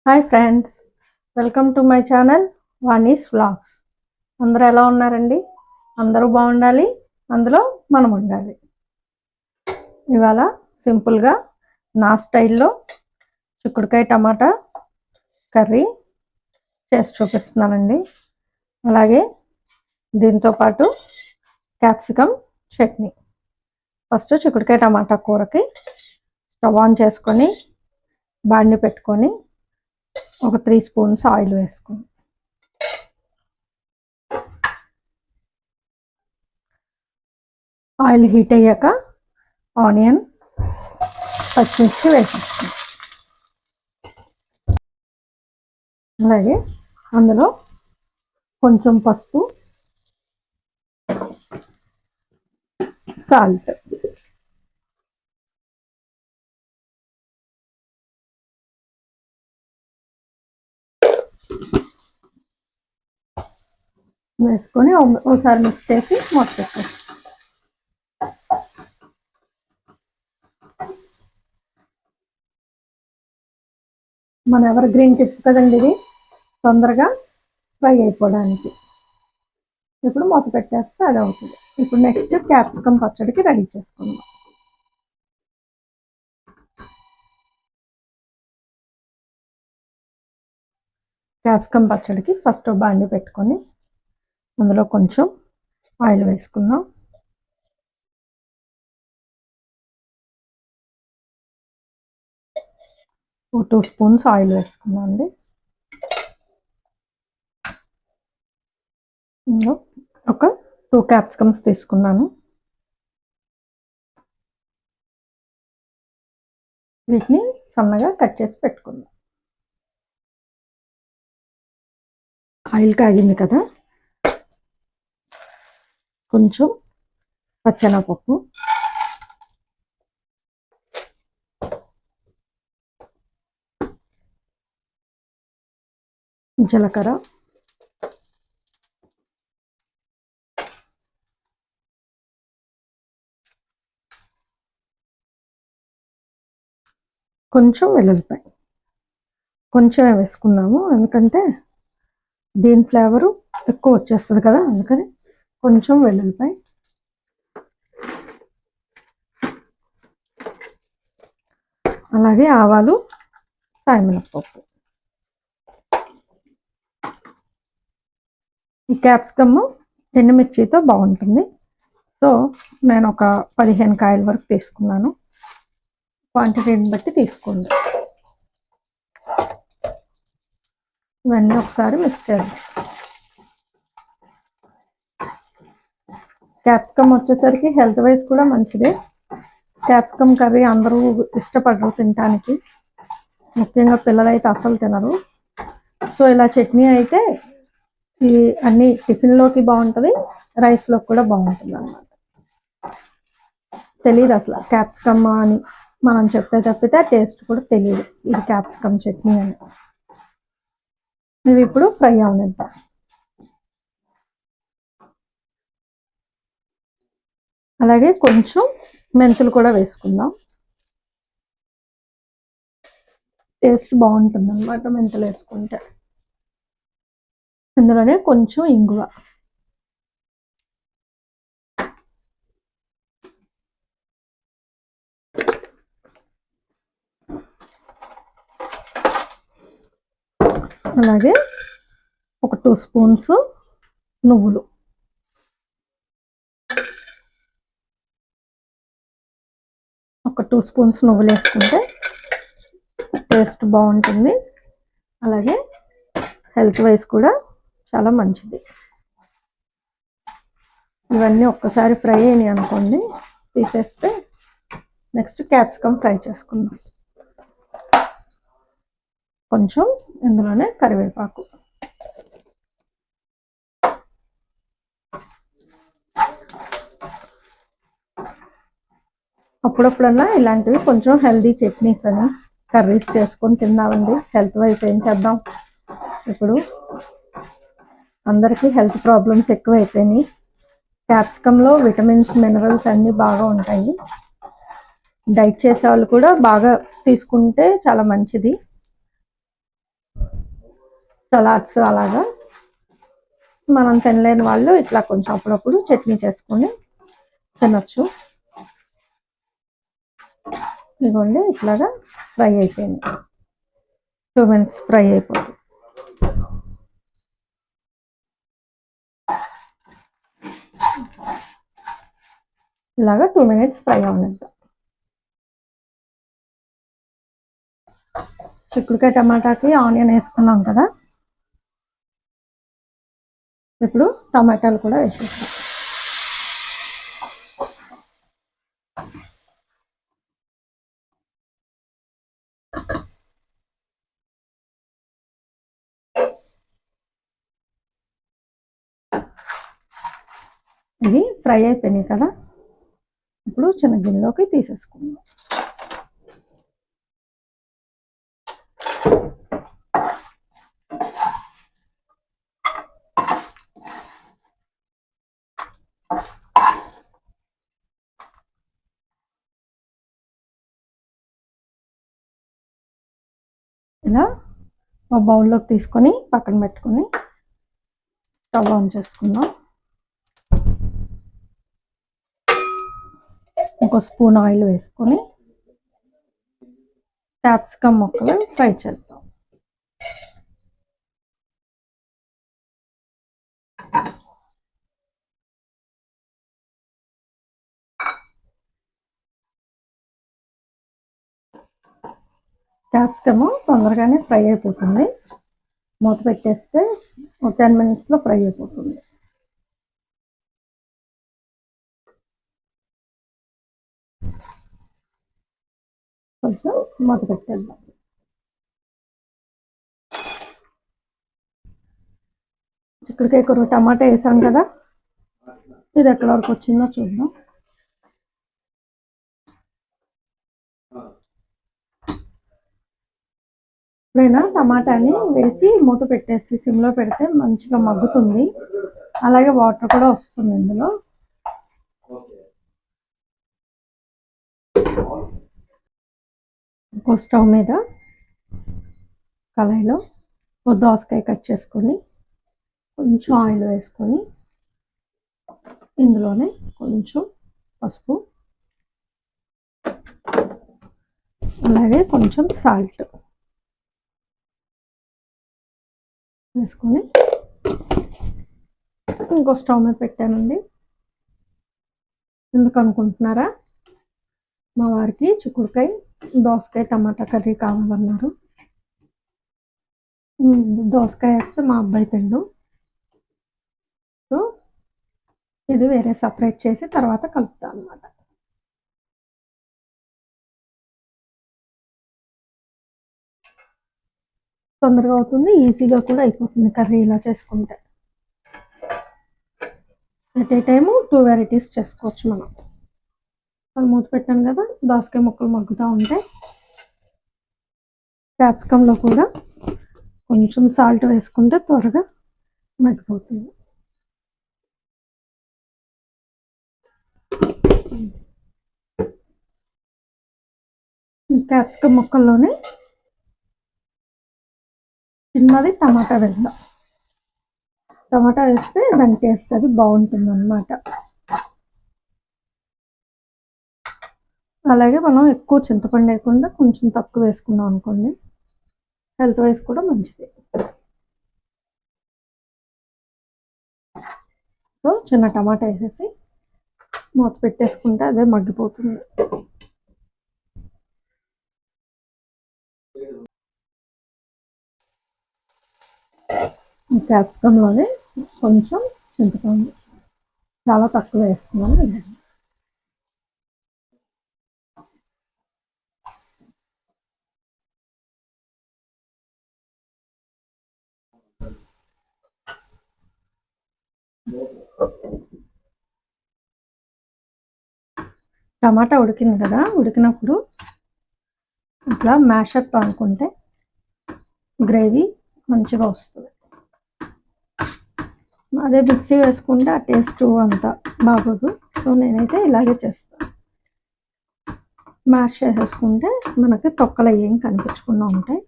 Hi friends, welcome to my channel Vani's vlogs. అందరూ ఎలా ఉన్నారండి? అందరూ బాగుండాలి, అందులో మనం ఉండాలి. ఇవాళ సింపుల్గా నా స్టైల్లో చిక్కుడుకాయ టమాటా కర్రీ చేసి చూపిస్తున్నానండి. అలాగే దీంతోపాటు క్యాప్సికమ్ చట్నీ. ఫస్ట్ చిక్కుడుకాయ టమాటా కూరకి స్టవ్ ఆన్ చేసుకొని బాండి పెట్టుకొని ఒక 3 స్పూన్స్ ఆయిల్ వేసుకుని ఆయిల్ హీట్ అయ్యాక ఆనియన్ పచ్చిమిర్చి వేసేసుకుని అలాగే అందులో కొంచెం పసుపు, సాల్ట్ వేసుకొని ఒకసారి మిక్స్ చేసి మూత పెట్టేసి మన ఎవర్ గ్రీన్ టిప్స్ కదండి, ఇది తొందరగా ఫ్రై అయిపోవడానికి. ఇప్పుడు మూత పెట్టేస్తే అది అవుతుంది. ఇప్పుడు నెక్స్ట్ క్యాప్సికమ్ పచ్చడికి రెడీ చేసుకుందాం. క్యాప్సికమ్ పచ్చడికి ఫస్ట్ బాండి పెట్టుకొని అందులో కొంచెం ఆయిల్ వేసుకుందాం. ఒక 2 స్పూన్స్ ఆయిల్ వేసుకుందాం అండి. ఒక 2 క్యాప్సికమ్స్ తీసుకున్నాను. వీటిని సన్నగా కట్ చేసి పెట్టుకుందాం. ఆయిల్ కాగింది కదా, కొంచెం పచ్చెనగపప్పు, జీలకర్ర, కొంచెం వెల్లుల్లిపాయ, కొంచెమే వేసుకున్నాము ఎందుకంటే దీని ఫ్లేవరు ఎక్కువ వచ్చేస్తుంది కదా, అందుకని కొంచెం వెల్లుల్లిపాయ, అలాగే ఆవాలు, సాయమినపప్పు. ఈ క్యాప్సికమ్ ఎండుమిర్చితో బాగుంటుంది. సో నేను ఒక 15 కాయల వరకు తీసుకున్నాను. క్వాంటిటీని బట్టి తీసుకోండి. ఇవన్నీ ఒకసారి మిక్స్ చేద్దాం. క్యాప్సికమ్ వచ్చేసరికి హెల్త్ వైజ్ కూడా మంచిదే. క్యాప్సికమ్ కర్రీ అందరూ ఇష్టపడరు తినడానికి, ముఖ్యంగా పిల్లలైతే అసలు తినరు. సో ఇలా చట్నీ అయితే ఈ అన్ని టిఫిన్లోకి బాగుంటుంది, రైస్లోకి కూడా బాగుంటుంది అన్నమాట. తెలియదు అసలు క్యాప్సికమ్ అని మనం తప్పితే టేస్ట్ కూడా తెలియదు ఇది క్యాప్సికమ్ చట్నీ అని. ఇవి ఇప్పుడు ఫ్రై అవనిద్దాం. అలాగే కొంచెం మెంతులు కూడా వేసుకుందాం, టేస్ట్ బాగుంటుంది అన్నమాట మెంతులు వేసుకుంటే. ఇందులోనే కొంచెం ఇంగువ, అలాగే ఒక 2 స్పూన్స్ నువ్వులు, ఒక 2 స్పూన్స్ నువ్వులు వేసుకుంటే టేస్ట్ బాగుంటుంది. అలాగే హెల్త్ వైజ్ కూడా చాలా మంచిది. ఇవన్నీ ఒక్కసారి ఫ్రై అయినాయి అనుకోండి, తీసేస్తే నెక్స్ట్ క్యాప్సికమ్ ఫ్రై చేసుకుందాం. కొంచెం ఇందులోనే కరివేపాకు, అప్పుడప్పుడన్నా ఇలాంటివి కొంచెం హెల్దీ చట్నీస్ అని కర్రీస్ చేసుకొని తిన్నామండి. హెల్త్ వైజ్ ఏం చేద్దాం, ఇప్పుడు అందరికీ హెల్త్ ప్రాబ్లమ్స్ ఎక్కువ అయిపోయినాయి. క్యాప్సికంలో విటమిన్స్, మినరల్స్ అన్నీ బాగా ఉంటాయి. డైట్ చేసే వాళ్ళు కూడా బాగా తీసుకుంటే చాలా మంచిది. సలాడ్స్ అలాగా. మనం తినలేని వాళ్ళు ఇట్లా కొంచెం అప్పుడప్పుడు చట్నీ చేసుకొని తినొచ్చు. ఇదిగోండి ఇట్లాగా ఫ్రై అయిపోయింది. 2 minutes ఫ్రై అయిపోతుంది. ఇలాగా 2 minutes ఫ్రై అవనిద్దాం. చిక్కుడుకాయ టమాటాకి ఆనియన్ వేసుకున్నాం కదా, ఇప్పుడు టమాటాలు కూడా వేసేస్తాం. ఇవి ఫ్రై అయిపోయినాయి కదా, ఇప్పుడు చిన్న గిన్నెలోకి తీసేసుకుందాం. ఇలా ఒక బౌల్లోకి తీసుకొని పక్కన పెట్టుకొని స్టవ్ ఆన్ చేసుకుందాం. ఒక స్పూన్ ఆయిల్ వేసుకొని క్యాప్సికమ్ ముక్కలు ఫ్రై చేద్దాం. క్యాప్సికమ్ తొందరగానే ఫ్రై అయిపోతుంది. మూత పెట్టేస్తే ఒక 10 minutesలో ఫ్రై అయిపోతుంది. కొంచెం మూత పెట్టేద్దాం. చిక్కుడుకాయ కూర టమాటా వేసాం కదా, ఇది ఎక్కడి వరకు వచ్చిందో చూద్దాం. ఎప్పుడైనా టమాటాని వేసి మూత పెట్టేసి సిమ్లో పెడితే మంచిగా మగ్గుతుంది. అలాగే వాటర్ కూడా వస్తుంది ఇందులో. ఇంకో స్టవ్ మీద కళాయిలో ఒక దోసకాయ కట్ చేసుకొని కొంచెం ఆయిల్ వేసుకొని ఇందులోనే కొంచెం పసుపు, అలాగే కొంచెం సాల్ట్ వేసుకొని ఇంకో స్టవ్ మీద పెట్టానండి. ఎందుకు అనుకుంటున్నారా? మా వారికి చిక్కుడుకాయ దోసకాయ టమాటా కర్రీ కావాలన్నారు. దోసకాయ వేస్తే మా అబ్బాయి తిండు, సో ఇది వేరే సపరేట్ చేసి తర్వాత కలుపుతాను అన్నమాట. తొందరగా అవుతుంది, ఈజీగా కూడా అయిపోతుంది కర్రీ ఇలా చేసుకుంటే. ఎట్ ఏ టైము 2 varieties చేసుకోవచ్చు మనం. అది మూత పెట్టాను కదా, దోసకాయ ముక్కలు మగ్గుతూ ఉంటాయి. క్యాప్సికంలో కూడా కొంచెం సాల్ట్ వేసుకుంటే త్వరగా మగ్గిపోతుంది. క్యాప్సికం ముక్కల్లోనే చిన్నది టమాటా వేద్దాం. టమాటా వేస్తే దాని టేస్ట్ అది బాగుంటుంది అన్నమాట. అలాగే మనం ఎక్కువ చింతపండు వేయకుండా కొంచెం తక్కువ వేసుకున్నాం అనుకోండి, హెల్త్ వైజ్ కూడా మంచిది. సో చిన్న టమాటా వేసేసి మూత పెట్టేసుకుంటే అదే మగ్గిపోతుంది. క్యాప్సికంలోనే కొంచెం చింతపండు చాలా తక్కువ వేస్తున్నాను. టమాటా ఉడికింది కదా, ఉడికినప్పుడు ఇట్లా మ్యాషప్ అనుకుంటే గ్రేవీ మంచిగా వస్తుంది. అదే మిక్సీ వేసుకుంటే ఆ టేస్ట్ అంత బాగోదు. సో నేనైతే ఇలాగే చేస్తాను. మ్యాష్ చేసేసుకుంటే మనకి తొక్కలు ఏం కనిపించకుండా ఉంటాయి,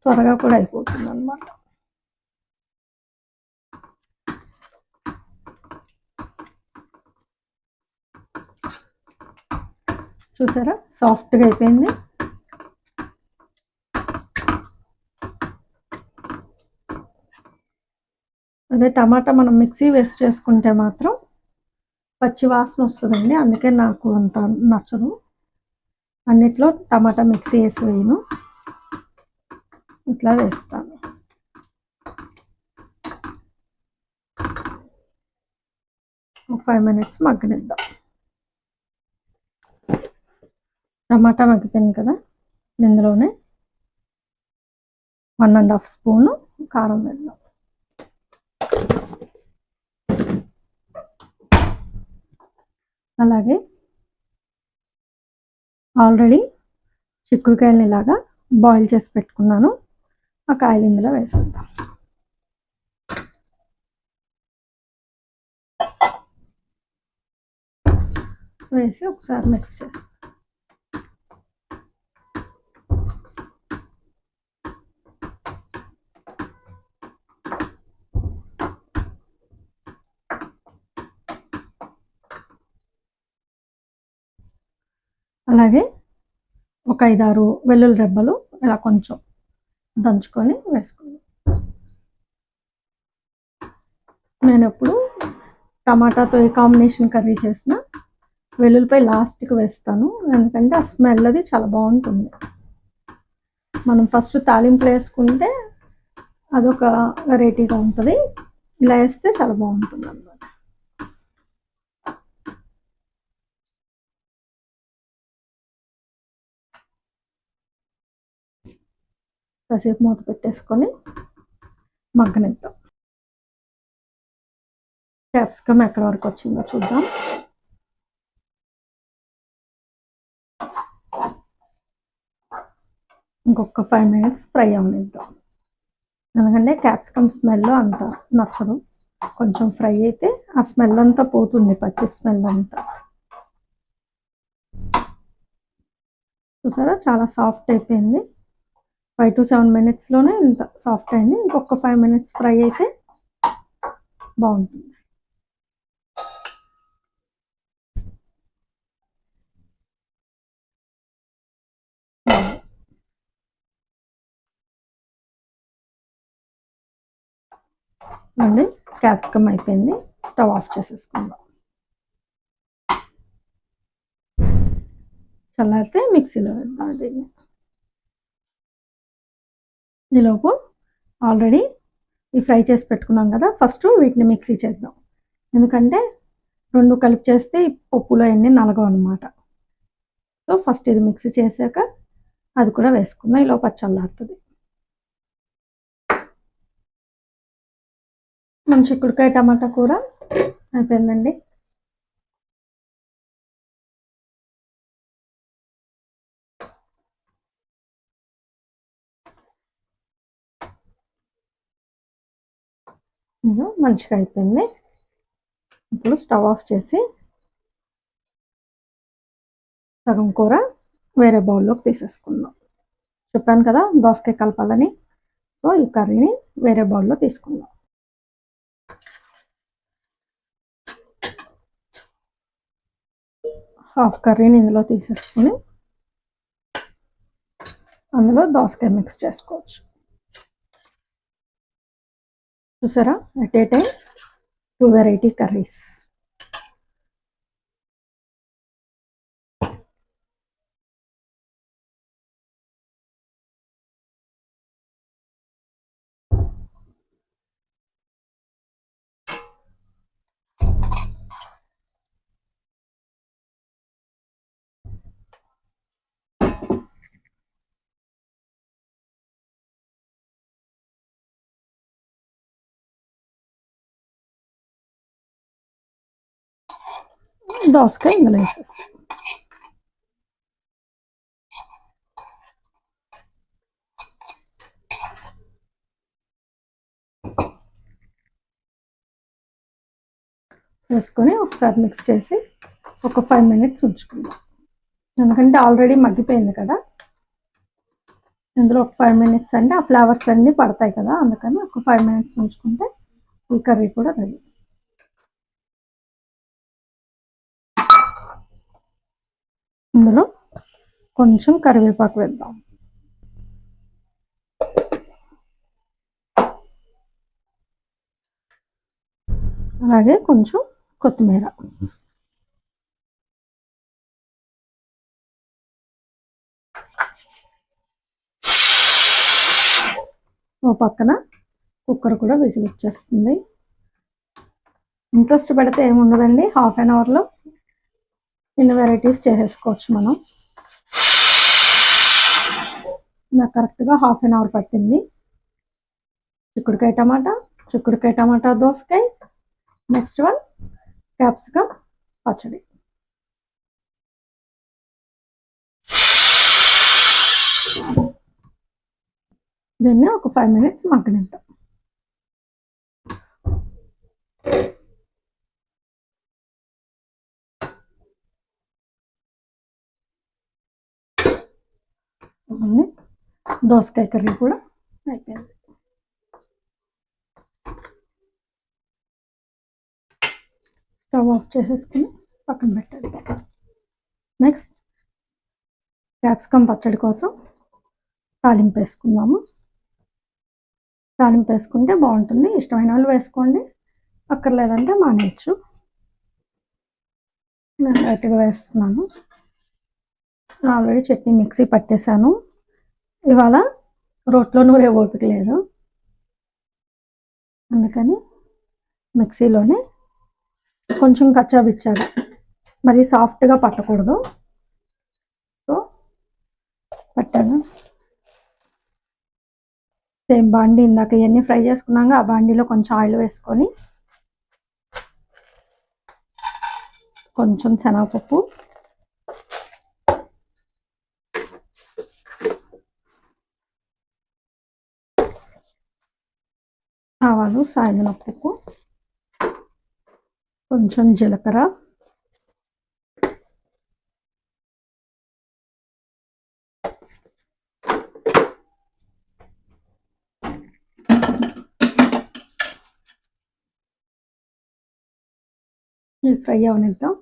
త్వరగా కూడా అయిపోతుంది అన్నమాట. చూసారా సాఫ్ట్గా అయిపోయింది. అదే టమాటా మనం మిక్సీ వేస్ట్ చేసుకుంటే మాత్రం పచ్చి వాసన వస్తుందండి, అందుకే నాకు అంత నచ్చదు. అన్నిట్లో టమాటా మిక్సీ వేసి వేయను, ఇట్లా వేస్తాను. ఒక 5 minutes మగ్గనిద్దాం. టమాటా మగ్గిపోయింది కదా, ఇందులోనే 1.5 స్పూన్ కారం వేద్దాం. అలాగే ఆల్రెడీ చిక్కుడుకాయలని ఇలాగా బాయిల్ చేసి పెట్టుకున్నాను, ఆ కాయలు ఇందులో వేసేద్దాం. వేసి ఒకసారి మిక్స్ చేసి అలాగే ఒక 5-6 వెల్లుల్లి రెబ్బలు ఇలా కొంచెం దంచుకొని వేసుకుందాం. నేను ఎప్పుడు టమాటాతో ఏ కాంబినేషన్ కర్రీ చేసినా వెల్లుల్లిపై లాస్ట్కి వేస్తాను, ఎందుకంటే ఆ స్మెల్ అది చాలా బాగుంటుంది. మనం ఫస్ట్ తాలింపులు వేసుకుంటే అదొక వెరైటీగా ఉంటుంది, ఇలా వేస్తే చాలా బాగుంటుంది అన్నమాట. కాసేపు మూత పెట్టేసుకొని మగ్గనిద్దాం. క్యాప్సికమ్ ఎక్కడి వరకు వచ్చిందో చూద్దాం. ఇంకొక 5 minutes ఫ్రై అవనిద్దాం, ఎందుకంటే క్యాప్సికమ్ స్మెల్ అంత నచ్చదు. కొంచెం ఫ్రై అయితే ఆ స్మెల్ అంతా పోతుంది, పచ్చి స్మెల్ అంతా. చూసారా చాలా సాఫ్ట్ అయిపోయింది. 5 to 7 minutesలోనే ఇంత సాఫ్ట్ అయింది. ఇంకొక 5 minutes ఫ్రై అయితే బాగుంటుంది. అండి క్యాప్సికమ్ అయిపోయింది, స్టవ్ ఆఫ్ చేసేసుకుందాం. చల్లారితే మిక్సీలో వేద్దాం. దీన్ని ఈలోపు ఆల్రెడీ ఈ ఫ్రై చేసి పెట్టుకున్నాం కదా, ఫస్ట్ వీటిని మిక్సీ చేద్దాం. ఎందుకంటే 2 కలిపి చేస్తే ఈ పప్పులో అన్నీ నలగవు అనమాట. సో ఫస్ట్ ఇది మిక్సీ చేసాక అది కూడా వేసుకుందాం, ఈలోపు చల్లారుతుంది. మన చిక్కుడుకాయ టమాటా కూర అయిపోయిందండి. మంచిగా అయిపోయింది. ఇప్పుడు స్టవ్ ఆఫ్ చేసి సగం కూర వేరే బౌల్లోకి తీసేసుకుందాం. చెప్పాను కదా దోసకాయ కలపాలని, సో ఈ కర్రీని వేరే బౌల్లో తీసుకుందాం. హాఫ్ కర్రీని ఇందులో తీసేసుకుని అందులో దోసకాయ మిక్స్ చేసుకోవచ్చు. చూసారా, at a time 2 variety curries. దోసకాయ ఇందులో వేసేసి వేసుకొని ఒకసారి మిక్స్ చేసి ఒక 5 minutes ఉంచుకుందాం. ఎందుకంటే ఆల్రెడీ మగ్గిపోయింది కదా, ఇందులో ఒక 5 మినిట్స్ అంటే ఆ ఫ్లేవర్స్ అన్నీ పడతాయి కదా, అందుకని ఒక 5 మినిట్స్ ఉంచుకుంటే ఈ కర్రీ కూడా రెడీ. ఇందులో కొంచెం కరివేపాకు వేద్దాం. అలాగే కొంచెం కొత్తిమీర. ఓ పక్కన కుక్కర్ కూడా విజిల్ వచ్చేస్తుంది. ఇంట్రెస్ట్ పెడితే ఏముండదండి, హాఫ్ అన్ అవర్లో ఇన్ని వెరైటీస్ చేసేసుకోవచ్చు మనం. నాకు కరెక్ట్గా హాఫ్ అన్ అవర్ పట్టింది. చిక్కుడుకాయ టమాటా దోసకాయ, నెక్స్ట్ వన్ క్యాప్సికమ్ పచ్చడి. దీన్ని ఒక 5 మినిట్స్ మగ్గనిద్దాం. దోసకాయ కర్రీ కూడా అయిపోయింది. స్టవ్ ఆఫ్ చేసేసుకుని పక్కన పెట్టండి. నెక్స్ట్ క్యాప్సికమ్ పచ్చడి కోసం తాలింపు వేసుకుందాము. తాలింపు వేసుకుంటే బాగుంటుంది. ఇష్టమైన వాళ్ళు వేసుకోండి, అక్కర్లేదంటే మానేయచ్చు. నేను డైరెక్ట్గా వేస్తున్నాను. ఆల్రెడీ చట్నీ మిక్సీ పట్టేశాను. ఇవాళ రోట్లో నూరే ఓపిక లేదు, అందుకని మిక్సీలోనే కొంచెం కచ్చాబిచ్చాగా, మరి సాఫ్ట్గా పట్టకూడదు, సో పట్టాను. సేమ్ బాండీ ఇందాక ఇవన్నీ ఫ్రై చేసుకున్నాక ఆ బాండీలో కొంచెం ఆయిల్ వేసుకొని కొంచెం శనగపప్పు, ఆవాలు, సాయమినపప్పు, కొంచెం జీలకర్ర, ఇది ఫ్రై అవనిద్దాం.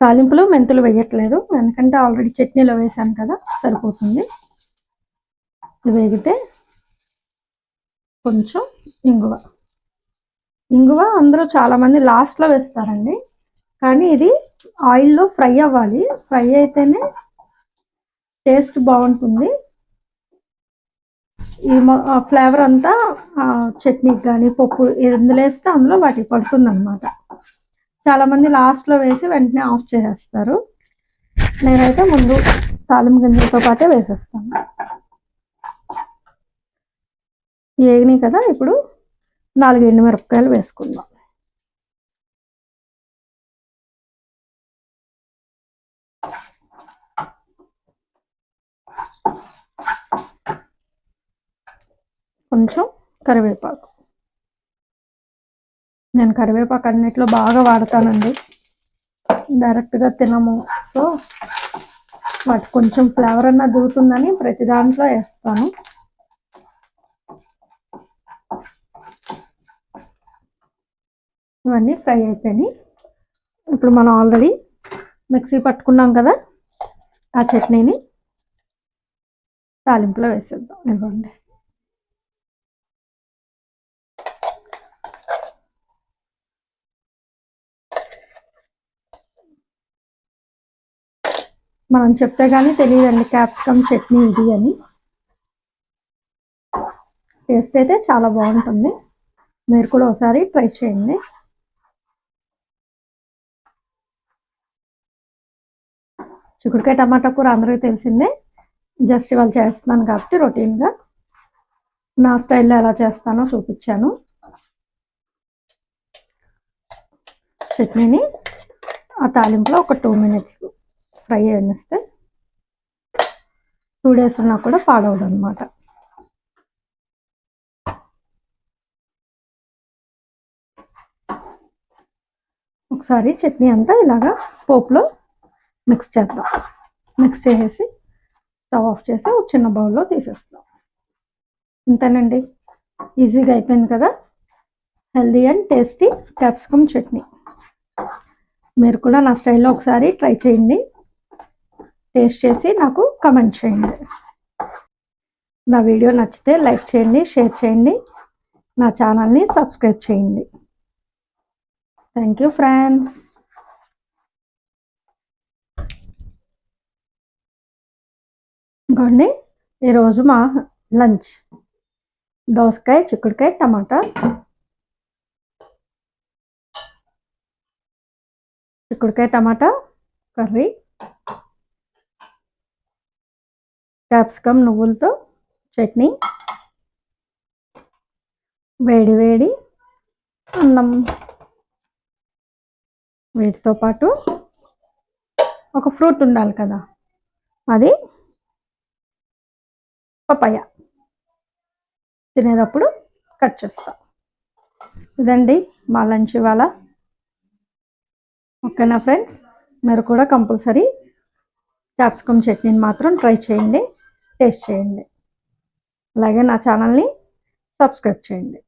తాలింపులో మెంతులు వేయట్లేదు, ఎందుకంటే ఆల్రెడీ చట్నీలో వేసాను కదా, సరిపోతుంది. ఇది వేగితే కొంచెం ఇంగువ అందరూ చాలామంది లాస్ట్లో వేస్తారండి, కానీ ఇది ఆయిల్లో ఫ్రై అవ్వాలి. ఫ్రై అయితేనే టేస్ట్ బాగుంటుంది. ఈ ఫ్లేవర్ అంతా చట్నీకి కానీ పప్పు ఎందులో వేస్తే అందులో వాటికి పడుతుంది అనమాట. చాలామంది లాస్ట్లో వేసి వెంటనే ఆఫ్ చేసేస్తారు. నేనైతే ముందు తాలింపు గింజలతో పాటే వేసేస్తాను. వేగినాయి కదా, ఇప్పుడు 4 ఎండుమిరపకాయలు వేసుకుందాం. కొంచెం కరివేపాకు. నేను కరివేపాకు అన్నిట్లో బాగా వాడతానండి, డైరెక్ట్గా తినము, సో వాటి కొంచెం ఫ్లేవర్ అన్నా దిగుతుందని ప్రతి దాంట్లో వేస్తాను. ఇవన్నీ ఫ్రై అయిపోయినాయి. ఇప్పుడు మనం ఆల్రెడీ మిక్సీ పట్టుకున్నాం కదా, ఆ చట్నీని తాలింపులో వేసేద్దాం. ఇవ్వండి. మనం చెప్తే కానీ తెలియదండి క్యాప్సికమ్ చట్నీ ఇది అని. టేస్ట్ అయితే చాలా బాగుంటుంది, మీరు కూడా ఒకసారి ట్రై చేయండి. చిక్కుడుకాయ టమాటా కూర అందరికీ తెలిసిందే, జస్ట్ ఇవాళ చేస్తున్నాను కాబట్టి రొటీన్గా నా స్టైల్లో ఎలా చేస్తానో చూపించాను. చట్నీని ఆ తాలింపులో ఒక 2 minutes ఫ్రై అయినిస్తే 2 days ఉన్నా కూడా పాడవదు అనమాట. ఒకసారి చట్నీ అంతా ఇలాగా పోపులో మిక్స్ చేద్దాం. మిక్స్ చేసేసి స్టవ్ ఆఫ్ చేసి ఒక చిన్న బౌల్లో తీసేస్తాం. ఇంతేనండి, ఈజీగా అయిపోయింది కదా healthy and tasty capsicum chutney. మీరు కూడా నా స్టైల్లో ఒకసారి ట్రై చేయండి, టేస్ట్ చేసి నాకు కమెంట్ చేయండి. నా వీడియో నచ్చితే లైక్ చేయండి, షేర్ చేయండి, నా ఛానల్ని సబ్స్క్రైబ్ చేయండి. Thank you friends. ఇంకోండి, ఈరోజు మా లంచ్ దోసకాయ, చిక్కుడుకాయ, టమాటా. చిక్కుడుకాయ టమాటా కర్రీ, క్యాప్సికమ్ నువ్వులతో చట్నీ, వేడి వేడి అన్నం. వీటితో పాటు ఒక ఫ్రూట్ ఉండాలి కదా, అది పపాయ. తినేటప్పుడు కట్ చేస్తాం. ఇదండి మా లంచ్ ఇవాళ. ఓకేనా ఫ్రెండ్స్, మీరు కూడా కంపల్సరీ క్యాప్సికమ్ చట్నీని మాత్రం ట్రై చేయండి, టేస్ట్ చేయండి. అలాగే నా ఛానల్ని సబ్స్క్రైబ్ చేయండి.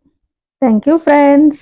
Thank you friends.